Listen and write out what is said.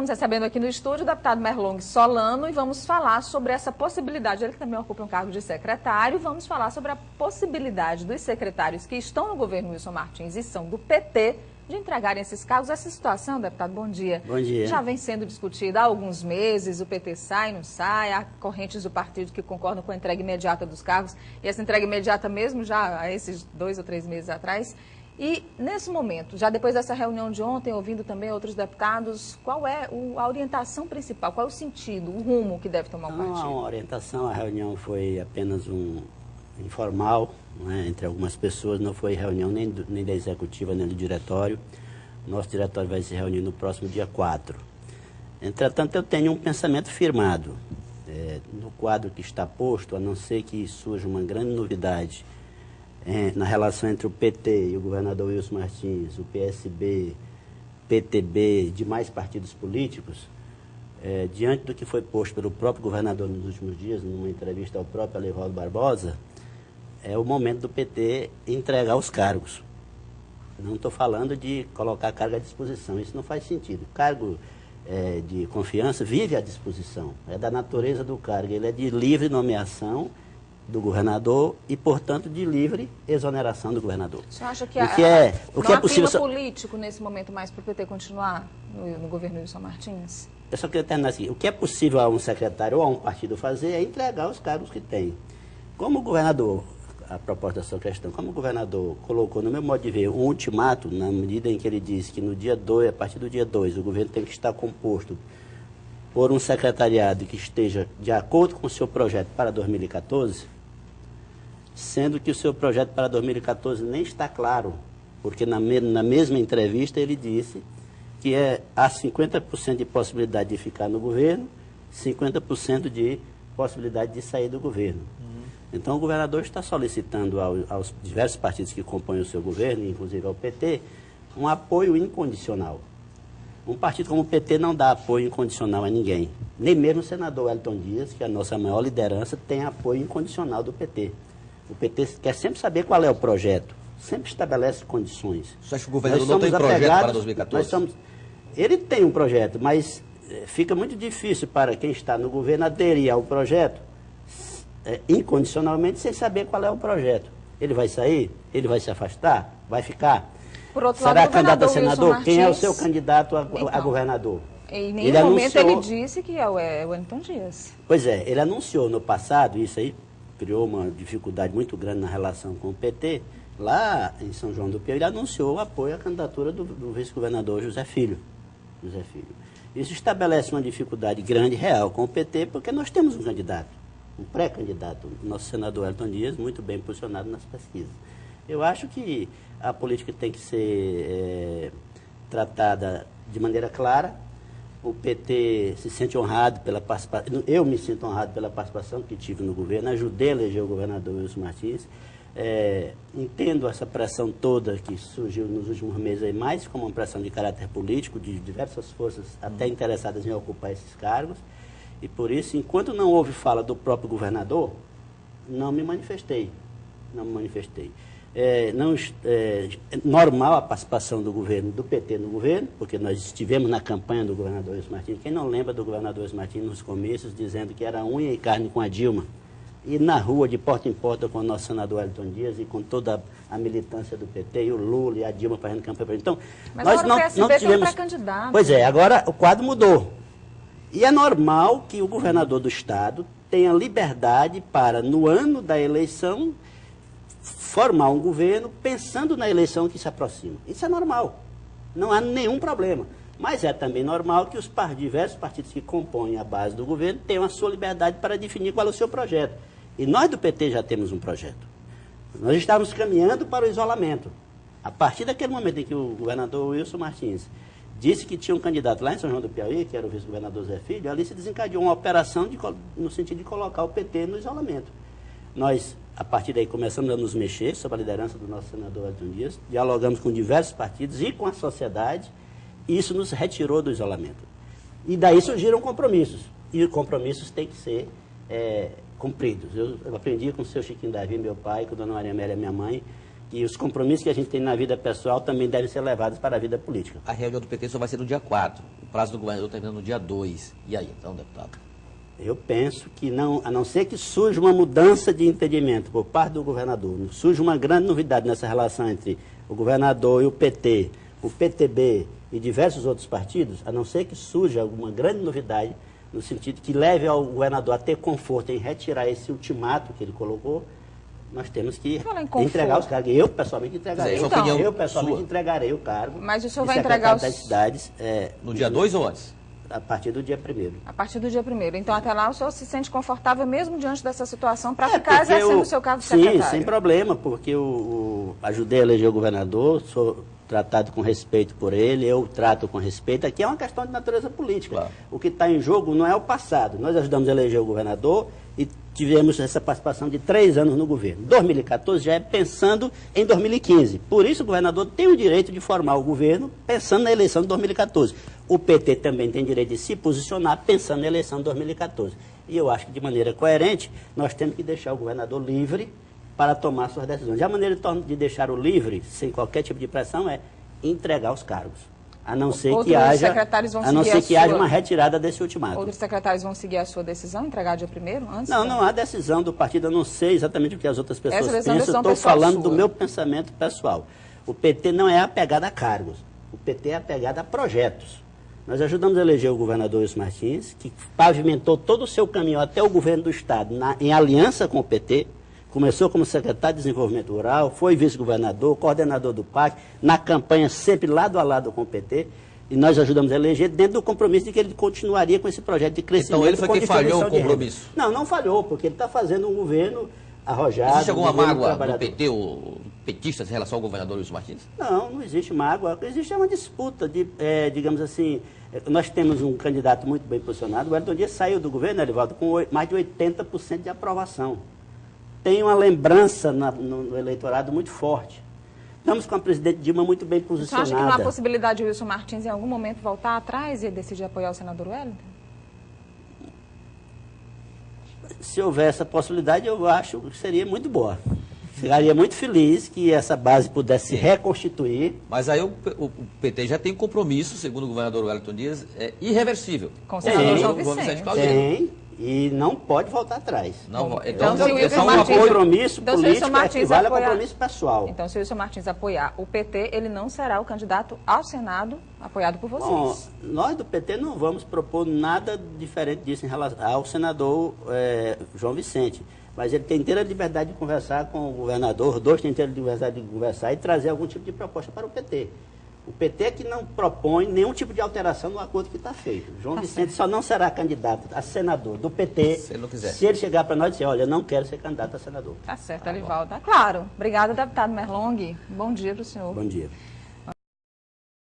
estamos recebendo aqui no estúdio o deputado Merlong Solano e vamos falar sobre essa possibilidade. Ele também ocupa um cargo de secretário. Vamos falar sobre a possibilidade dos secretários que estão no governo Wilson Martins e são do PT de entregarem esses cargos. Essa situação, deputado, bom dia. Bom dia. Já vem sendo discutida há alguns meses. O PT sai, não sai. Há correntes do partido que concordam com a entrega imediata dos cargos. E essa entrega imediata mesmo já há esses 2 ou 3 meses atrás. E, nesse momento, já depois dessa reunião de ontem, ouvindo também outros deputados, qual é a orientação principal, qual é o sentido, o rumo que deve tomar o partido? Não há uma orientação, a reunião foi apenas informal, né, entre algumas pessoas, não foi reunião nem da executiva, nem do diretório. Nosso diretório vai se reunir no próximo dia 4. Entretanto, eu tenho um pensamento firmado. No quadro que está posto, a não ser que surja uma grande novidade na relação entre o PT e o governador Wilson Martins, o PSB, PTB, demais partidos políticos, diante do que foi posto pelo próprio governador nos últimos dias, numa entrevista ao próprio Alevaldo Barbosa, é o momento do PT entregar os cargos. Não estou falando de colocar a carga à disposição, isso não faz sentido. O cargo de confiança vive à disposição, é da natureza do cargo, ele é de livre nomeação do governador e, portanto, de livre exoneração do governador. Você acha que não há clima político nesse momento mais para o PT continuar no governo Wilson Martins? Eu só queria terminar assim. O que é possível a um secretário ou a um partido fazer é entregar os cargos que tem. Como o governador, a proposta da sua questão, como o governador colocou, no meu modo de ver, um ultimato, na medida em que ele disse que no dia 2, a partir do dia 2, o governo tem que estar composto por um secretariado que esteja de acordo com o seu projeto para 2014, sendo que o seu projeto para 2014 nem está claro, porque na mesma entrevista ele disse que há 50% de possibilidade de ficar no governo, 50% de possibilidade de sair do governo. Então o governador está solicitando aos diversos partidos que compõem o seu governo, inclusive ao PT, um apoio incondicional. Um partido como o PT não dá apoio incondicional a ninguém. Nem mesmo o senador Wellington Dias, que é a nossa maior liderança, tem apoio incondicional do PT. O PT quer sempre saber qual é o projeto, sempre estabelece condições. Você acha que o governador não tem projeto para 2014? Ele tem um projeto, mas fica muito difícil para quem está no governo aderir ao projeto incondicionalmente sem saber qual é o projeto. Ele vai sair? Ele vai se afastar? Vai ficar? Por outro Será lado, candidato a senador? Martins, quem é o seu candidato a governador? Em nenhum momento ele disse que é o Wellington Dias. Pois é, ele anunciou no passado, isso aí criou uma dificuldade muito grande na relação com o PT, lá em São João do Piauí, ele anunciou o apoio à candidatura do vice-governador José Filho. Isso estabelece uma dificuldade grande, real, com o PT, porque nós temos um candidato, um pré-candidato, o nosso senador Wellington Dias, muito bem posicionado nas pesquisas. Eu acho que a política tem que ser tratada de maneira clara. O PT se sente honrado pela participação, eu me sinto honrado pela participação que tive no governo, ajudei a eleger o governador Wilson Martins, entendo essa pressão toda que surgiu nos últimos meses, aí, mais como uma pressão de caráter político, de diversas forças até interessadas em ocupar esses cargos, e por isso, enquanto não houve fala do próprio governador, não me manifestei. É normal a participação do governo, do PT no governo, porque nós estivemos na campanha do governador Wilson Martins. Quem não lembra do governador Wilson Martins nos comícios, dizendo que era unha e carne com a Dilma, e na rua, de porta em porta, com o nosso senador Wellington Dias e com toda a militância do PT, e o Lula e a Dilma fazendo campanha. Então, mas nós agora não tivemos... tem um pré-candidato. Pois é, agora o quadro mudou. E é normal que o governador do estado tenha liberdade para, no ano da eleição, formar um governo pensando na eleição que se aproxima. Isso é normal, não há nenhum problema. Mas é também normal que os diversos partidos que compõem a base do governo tenham a sua liberdade para definir qual é o seu projeto. E nós do PT já temos um projeto. Nós estávamos caminhando para o isolamento. A partir daquele momento em que o governador Wilson Martins disse que tinha um candidato lá em São João do Piauí, que era o vice-governador Zé Filho, ali se desencadeou uma operação no sentido de colocar o PT no isolamento. Nós, a partir daí, começamos a nos mexer sob a liderança do nosso senador Wellington Dias, dialogamos com diversos partidos e com a sociedade, e isso nos retirou do isolamento. E daí surgiram compromissos, e os compromissos têm que ser cumpridos. Eu aprendi com o seu Chiquinho Davi, meu pai, com a dona Maria Amélia, minha mãe, que os compromissos que a gente tem na vida pessoal também devem ser levados para a vida política. A reunião do PT só vai ser no dia 4. O prazo do governador termina no dia 2. E aí, então, deputado? Eu penso que não, a não ser que surja uma mudança de entendimento por parte do governador, surge uma grande novidade nessa relação entre o governador e o PT, o PTB e diversos outros partidos, a não ser que surja alguma grande novidade no sentido que leve ao governador a ter conforto em retirar esse ultimato que ele colocou, nós temos que entregar os cargos. Eu, pessoalmente, entregarei. Então, eu, pessoalmente, entregarei o cargo. Mas o senhor vai entregar os... das cidades... no dia 2 ou antes? A partir do dia 1º. A partir do dia 1º. Então, até lá, o senhor se sente confortável mesmo diante dessa situação para ficar exercendo o seu cargo de secretário? Sim, sem problema, porque eu ajudei a eleger o governador, sou tratado com respeito por ele, eu trato com respeito. Aqui é uma questão de natureza política. Claro. O que está em jogo não é o passado. Nós ajudamos a eleger o governador e tivemos essa participação de 3 anos no governo. 2014 já é pensando em 2015. Por isso o governador tem o direito de formar o governo pensando na eleição de 2014. O PT também tem direito de se posicionar pensando na eleição de 2014. E eu acho que de maneira coerente nós temos que deixar o governador livre para tomar suas decisões. E a maneira de deixar o livre, sem qualquer tipo de pressão, é entregar os cargos. A não ser que haja uma retirada desse ultimato. Outros secretários vão seguir a sua decisão, entregar dia 1º, antes? Não há decisão do partido, eu não sei exatamente o que as outras pessoas pensam, eu estou falando do meu pensamento pessoal. O PT não é apegado a cargos, o PT é apegado a projetos. Nós ajudamos a eleger o governador Wilson Martins, que pavimentou todo o seu caminho até o governo do Estado, em aliança com o PT. Começou como secretário de Desenvolvimento Rural, foi vice-governador, coordenador do PAC, na campanha sempre lado a lado com o PT, e nós ajudamos a eleger dentro do compromisso de que ele continuaria com esse projeto de crescimento. Então ele foi quem falhou o compromisso? Não falhou, porque ele está fazendo um governo arrojado. Existe alguma mágoa do PT ou petistas em relação ao governador Wilson Martins? Não existe mágoa. Existe uma disputa, digamos assim, nós temos um candidato muito bem posicionado, o Wellington Dias saiu do governo, Erivaldo, com mais de 80% de aprovação. Tem uma lembrança no eleitorado muito forte. Estamos com a presidente Dilma muito bem posicionada. Você acha que não há possibilidade de Wilson Martins em algum momento voltar atrás e decidir apoiar o senador Wellington? Se houver essa possibilidade, eu acho que seria muito boa. Ficaria muito feliz que essa base pudesse se reconstituir. Mas aí o PT já tem compromisso, segundo o governador Wellington Dias, irreversível. Com o senador João Vicente. Tem. E não pode voltar atrás. Então se o Wilson Martins, compromisso político equivale a compromisso pessoal. Então, se o Wilson Martins apoiar o PT, ele não será o candidato ao Senado apoiado por vocês. Bom, nós do PT não vamos propor nada diferente disso em relação ao senador João Vicente. Mas ele tem inteira liberdade de conversar com o governador, os dois têm inteira liberdade de conversar e trazer algum tipo de proposta para o PT. O PT é que não propõe nenhum tipo de alteração no acordo que está feito. João Vicente só não será candidato a senador do PT se ele chegar para nós e dizer, olha, eu não quero ser candidato a senador. Tá certo, Erivaldo. Claro. Obrigada, deputado Merlong. Bom dia para o senhor. Bom dia.